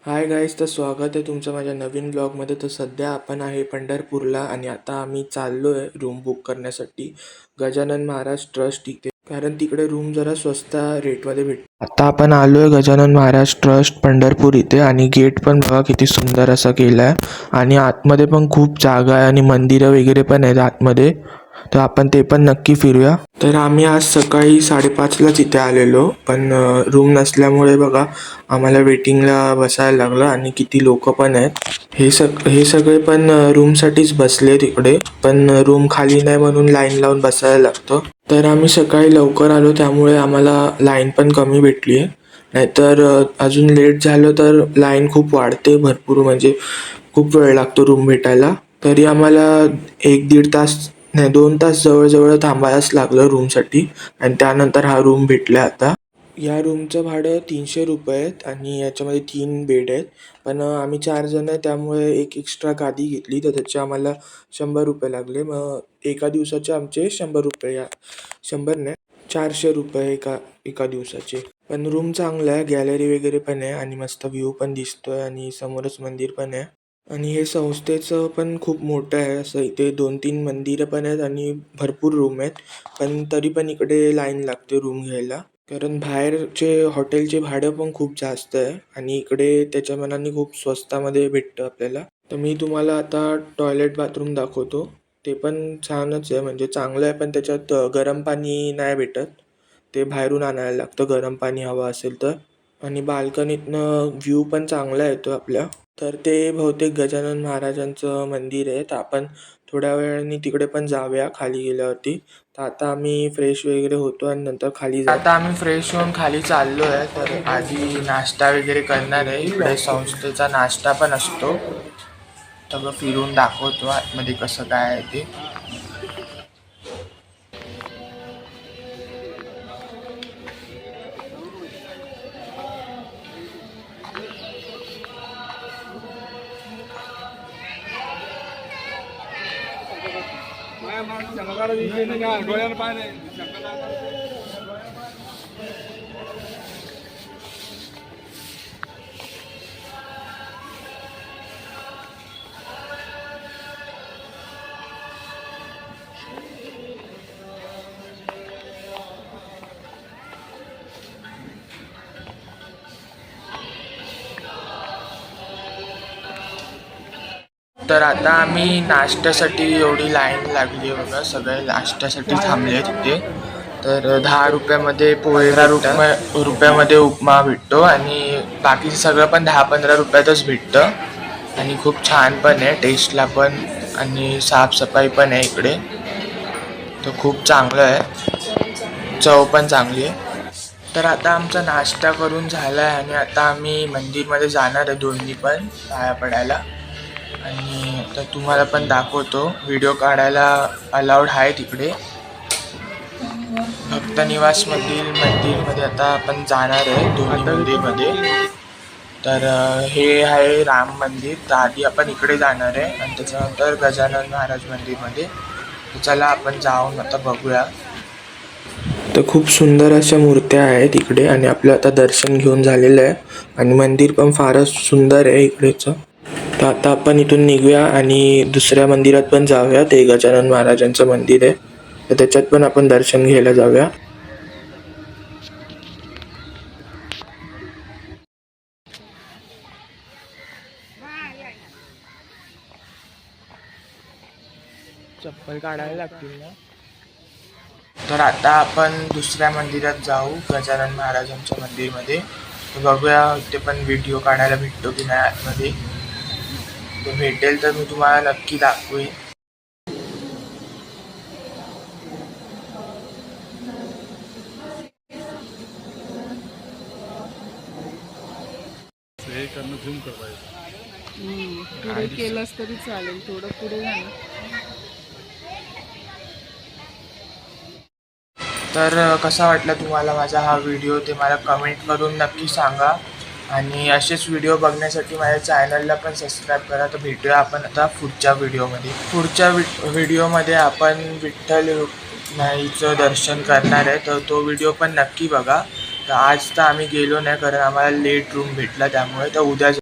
Hi guys, तर स्वागत आहे तुमचं माझ्या नवीन ब्लॉगमध्ये. तर सध्या आपण आहे पंढरपूरला आणि आता आम्ही चाललो आहे रूम बुक करण्यासाठी गजानन महाराज ट्रस्ट इथे, कारण तिकडे रूम जरा स्वस्त रेटमध्ये भेटतात. आता आपण आलो आहे गजानन महाराज ट्रस्ट पंढरपूर इथे आणि गेट पण बघा किती सुंदर असा केला आहे आणि आतमध्ये पण खूप जागा आहे आणि मंदिरं वगैरे पण आहेत आतमध्ये, तर आपण ते पण नक्की फिरूया. तर आम्ही आज सकाळी 5:30लाच इथे आलेलो, पण रूम नसल्यामुळे बघा आम्हाला वेटिंगला बसायला लागलं आणि किती लोक पण आहेत. हे सगळे पण रूमसाठीच बसले तिकडे, पण रूम खाली नाही म्हणून लाईन लावून बसायला लागतं. तर आम्ही सकाळी लवकर आलो त्यामुळे आम्हाला लाईन पण कमी भेटली आहे, नाहीतर अजून लेट झालं तर लाईन खूप वाढते भरपूर, म्हणजे खूप वेळ लागतो रूम भेटायला. तरी आम्हाला 1-1.5 तास नाही 2 तास जवळजवळ थांबायलाच लागलं रूमसाठी आणि त्यानंतर हा रूम भेटला. आता या रूमचं भाडं 300 रुपये आहेत आणि याच्यामध्ये 3 बेड आहेत, पण आम्ही 4 जण आहे त्यामुळे एक एक्स्ट्रा गादी घेतली तर त्याचे आम्हाला 100 रुपये लागले. मग एका दिवसाचे आमचे 100 रुपये, 100 नाही 400 रुपये एका एका दिवसाचे. पण रूम चांगला आहे, गॅलरी वगैरे पण आहे आणि मस्त व्ह्यू पण दिसतोय आणि समोरच मंदिर पण आहे. आणि हे संस्थेचं पण खूप मोठं आहे, असं इथे 2-3 मंदिरं पण आहेत आणि भरपूर रूम आहेत, पण तरी पण इकडे लाईन लागते रूम घ्यायला, कारण बाहेरचे हॉटेलचे भाडं पण खूप जास्त आहे आणि इकडे त्याच्या मनाने खूप स्वस्तामध्ये भेटतं आपल्याला. तर मी तुम्हाला आता टॉयलेट बाथरूम दाखवतो. ते पण छानच आहे, म्हणजे चांगलं आहे, पण त्याच्यात गरम पाणी नाही भेटत, ते बाहेरून आणायला लागतं गरम पाणी हवं असेल तर. आणि बाल्कनीतनं व्ह्यू पण चांगला येतो आपल्या. तर ते बहुतेक गजानन महाराजांचं मंदिर आहे, तर आपण थोड्या वेळाने तिकडे पण जाऊया खाली गेल्यावरती. तर आता आम्ही फ्रेश वगैरे होतो आणि नंतर खाली जाऊ. आता आम्ही फ्रेश होऊन खाली चाललो आहे, तर आधी नाश्ता वगैरे करणार आहे. इकडे संस्थेचा नाश्ता पण असतो, सगळं फिरून दाखवतो आतमध्ये कसं काय आहे ते. तर आता आम्ही नाश्त्यासाठी एवढी लाईन लागली आहे बघा, सगळे नाश्त्यासाठी थांबले तिथे. तर 10 रुपयामध्ये पोहे, 15 रुपयामध्ये उपमा भेटतो आणि बाकीचं सगळं पण 10-15 रुपयातच भेटतं आणि खूप छान पण आहे टेस्टला पण आणि साफसफाई पण आहे इकडे, तर खूप चांगलं आहे, चव पण चांगली आहे. तर आता आमचा नाश्ता करून झाला आहे आणि आता आम्ही मंदिरमध्ये जाणार आहे, दोन्ही पण पाया पडायला. आणि आता तुम्हाला पण दाखवतो, व्हिडिओ काढायला अलाउड आहे तिकडे. भक्त निवास मंदिरमध्ये आता आपण जाणार आहे दोन्ही मंदिरमध्ये. तर हे आहे राम मंदिर, तर आधी आपण इकडे जाणार आहे आणि त्याच्यानंतर गजानन महाराज मंदिरमध्ये. तर चला आपण जाऊन आता बघूया. तर खूप सुंदर अशा मूर्त्या आहेत इकडे आणि आपलं आता दर्शन घेऊन झालेलं आहे आणि मंदिर पण फारच सुंदर आहे इकडेचं. तर आता आपण इथून निघूया आणि दुसऱ्या मंदिरात पण जाऊया, ते गजानन महाराजांचं मंदिर आहे, तर त्याच्यात पण आपण दर्शन घ्यायला जाऊया. चप्पल काढायला लागतील ना. तर आता आपण दुसऱ्या मंदिरात जाऊ, गजानन महाराजांच्या मंदिरमध्ये. तर बघूया ते पण व्हिडिओ काढायला भेटतो की नाही आतमध्ये. ते भेटेल तर मी तुम्हाला नक्की दाखवेन. पुढे केलंस तरी चालेल, थोडं पुढे जाणं. तर कसा वाटला तुम्हाला माझा हा व्हिडिओ ते मला कमेंट करून नक्की सांगा आणि असेच व्हिडिओ बघण्यासाठी माझ्या चॅनलला पण सबस्क्राईब करा. तर भेटूया आपण आता पुढच्या व्हिडिओमध्ये. व्हिडिओमध्ये आपण विठ्ठल रुक्माईचं दर्शन करणार आहे, तर तो व्हिडिओ पण नक्की बघा. तर आज तर आम्ही गेलो नाही कारण आम्हाला लेट रूम भेटला, त्यामुळे तर उद्या